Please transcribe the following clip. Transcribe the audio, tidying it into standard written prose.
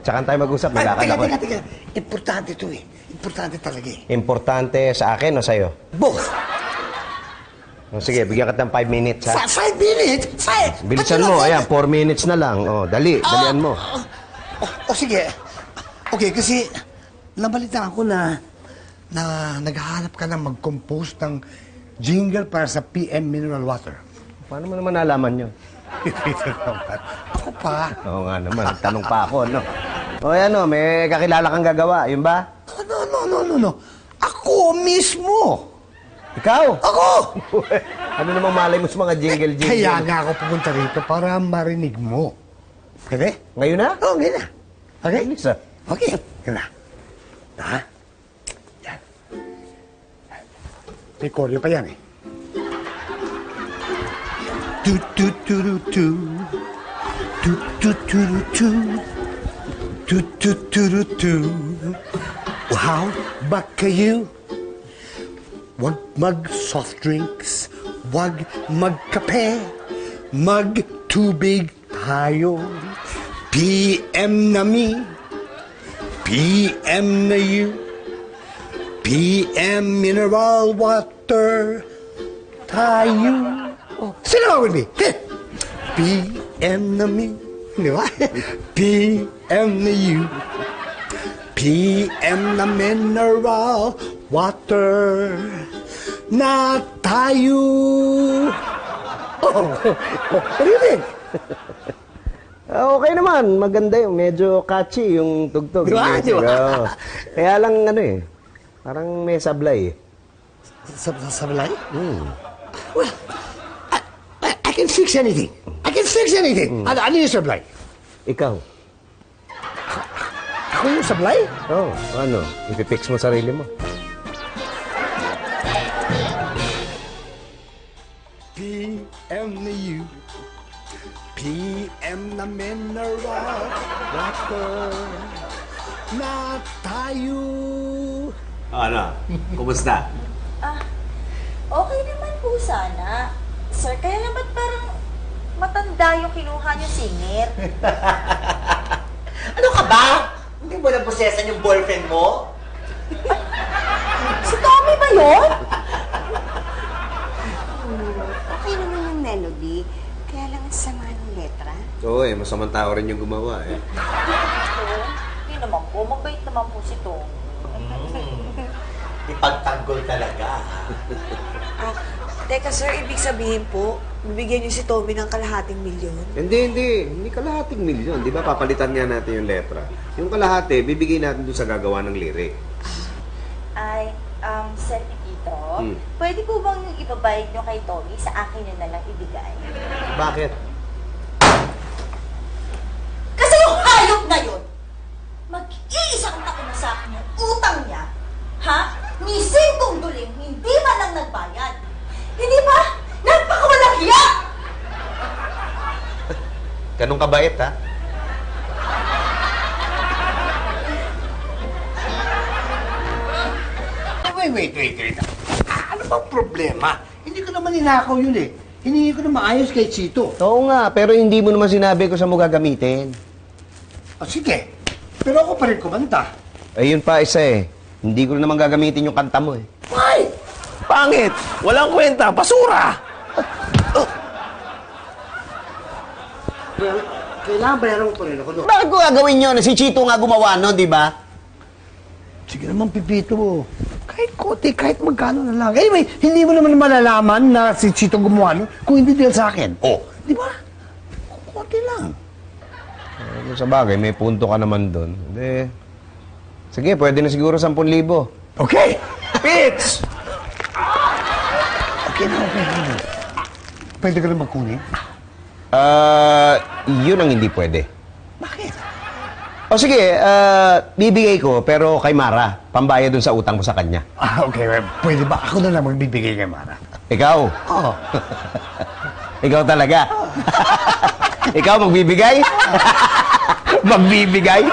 Tsaka tayo mag-usap. Teka. Importante ito eh. Importante talaga eh. Importante sa akin o sa'yo? Both. Sige, bigyan ka ng 5 minutes, ha? 5 minutes? 5? Bilisan mo, ayan, 4 minutes na lang. Dalian mo. Sige. Okay, kasi nabalitaan ko na naghahanap ka na mag-compose ng jingle para sa PM Mineral Water. Paano mo naman nalaman yun? Ako pa. Oo nga naman, tanong pa ako, no? May kakilala kang gagawa, yun ba? No. Ako mismo. Ikaw? Ako! Ano namang malay mo sa mga jingle? Kaya nga ako pupunta rito para marinig mo. Okay? Ngayon na? Oo, ngayon na. Okay? Lisa. Okay. Ngayon na. Ha? Yan. May choreo pa yan eh. Tu-tu-tu-tu-tu. Tu-tu-tu-tu-tu. Tu-tu-tu-tu-tu. How ba kayo? Wag mag-soft drinks, wag magkape, mag-tubig tayo. PM na me, PM na you, PM mineral water tayo. Sing along with me. PM na me, di ba? PM na you, PM na mineral water na tayo. What do you think? Okay naman, maganda yung medyo catchy yung tugtog. Diba? Kaya lang parang may sablay. Sablay? Well, I can fix anything. Ano yung sablay? Ikaw? Ako yung sablay? Ipipix mo sarili mo. PM na you, PM na mineral water na tayo. Ano? Kumusta? Okay naman po sana. Sir, kaya lang ba't parang matanda yung kinuha niyo singer? Ano ka ba? Hindi mo na posesan yung boyfriend mo? Si Tommy ba yun? Okay naman yung melody, kaya lang ang sama ng letra. Oo masamang tao rin yung gumawa eh. Hindi naman po, mabait naman po si Tommy. Ipagtanggol talaga. Teka sir, ibig sabihin po, bibigyan niyo si Tommy ng kalahating milyon? Hindi kalahating milyon. Di ba papalitan nga natin yung letra? Yung kalahati, bibigay natin doon sa gagawa ng lyric. Sir Tito, pwede po bang yung ibabayad nyo kay Tommy, sa akin nyo na lang ibigay? Bakit? Kasi yung hayop na yun, mag-iisang taon na sa akin yung utang niya, ha? Ni singkong duling, hindi man lang nagbayad. Hindi ba? Nagpakawalang hiya! Ganun kabait, ha? Wait. Ano bang problema? Hindi ko naman ninakaw yun eh. Hiningi ko na maayos kay Chito. Oo nga, pero hindi mo naman sinabi kung saan mo gagamitin. Sige. Pero ako pa rin kumanta. Ayun pa isa eh. Hindi ko naman gagamitin yung kanta mo eh. Why? Pangit! Walang kwenta! Basura! Well, kailangan bayaran mo pa rin ako doon. Bakit ko gagawin yun? Si Chito nga gumawa nun, di ba? Sige naman, Pipito mo. Kahit kote, kahit magkano na lang. Anyway, hindi mo naman malalaman na si Chito gumawa nun kung hindi dahil sa akin. Di ba? Kote lang. Sa bagay, may punto ka naman doon. Sige, pwede na siguro 10,000. Okay! Pitch! Okay na. Pwede ka na magkunin? Yun ang hindi pwede. Bakit? O sige, bibigay ko, pero kay Mara. Pambayad dun sa utang ko sa kanya. Okay. Pwede ba ako na lang magbibigay kay Mara? Ikaw? Oo. Ikaw talaga? Ikaw magbibigay? Magbibigay?